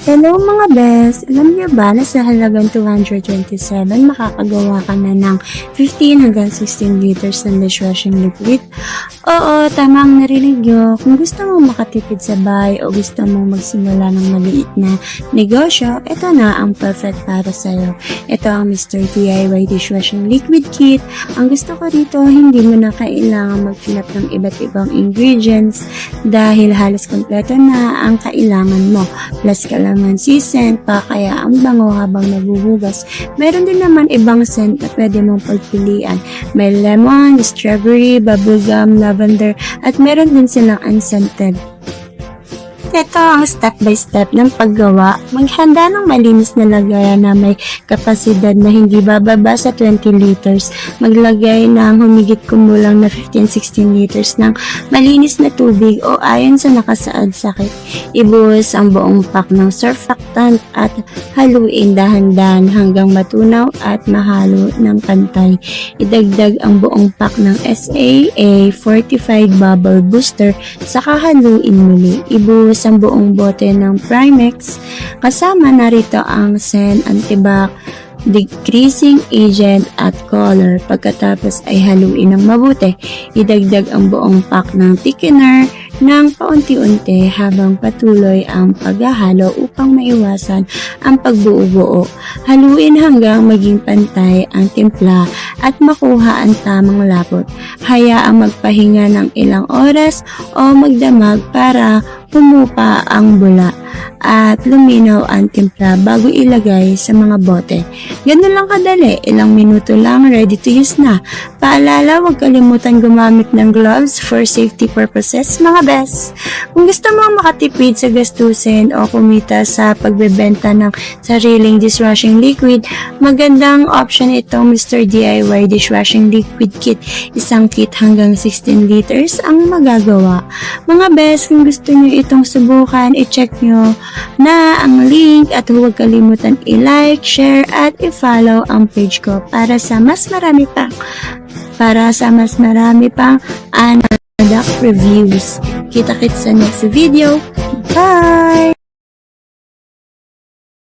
Hello mga best! Alam niyo ba na sa halagang 227 makakagawa ka na ng 15 hanggang 16 liters ng dishwashing liquid? Oo, tama ang narinig niyo. Kung gusto mong makatipid sa bahay o gusto mong magsimula ng maliit na negosyo, ito na ang perfect para sa'yo. Ito ang Mr. DIY Dishwashing Liquid Kit. Ang gusto ko dito, hindi mo na kailangan mag-fill up ng iba't ibang ingredients dahil halos kompleto na ang kailangan mo. Plus calamansi scent pa kaya ang bango habang naghuhugas. Meron din naman ibang scent na pwede mong pagpilian. May lemon, strawberry, bubblegum, lavender at meron din silang unscented. Ito ang step by step ng paggawa. Maghanda ng malinis na lagayan na may kapasidad na hindi bababa sa 20 liters. Maglagay ng humigit kumulang na 15-16 liters ng malinis na tubig o ayon sa nakasaad sa kit. Ibuhos ang buong pack ng surfactant at haluin dahan-dahan hanggang matunaw at mahalo ng pantay. Idagdag ang buong pack ng SAA Fortified Bubble Booster saka haluin muli. Ibuhos ang buong bote ng Primex. Kasama na rito ang Sen Antibac, decreasing agent at color. Pagkatapos ay haluin ng mabuti. Idagdag ang buong pack ng thickener ng paunti-unti habang patuloy ang paghahalo upang maiwasan ang pagbuo-buo. Haluin hanggang maging pantay ang timpla at makuha ang tamang lapot. Hayaang magpahinga ng ilang oras o magdamag para humupa ang bula at luminaw ang timpla bago ilagay sa mga bote. Ganun lang kadali, ilang minuto lang, ready to use na. Paalala, huwag kalimutan gumamit ng gloves for safety purposes, mga best. Kung gusto mo makatipid sa gastusin o kumita sa pagbebenta ng sariling dishwashing liquid, magandang option itong Mr. DIY Dishwashing Liquid Kit. Isang kit hanggang 16 liters ang magagawa. Mga best, kung gusto nyo itong subukan, i-check nyo na ang link at huwag kalimutan i-like, share at i-follow ang page ko para sa mas marami pang product reviews. Kita-kits sa next video. Bye!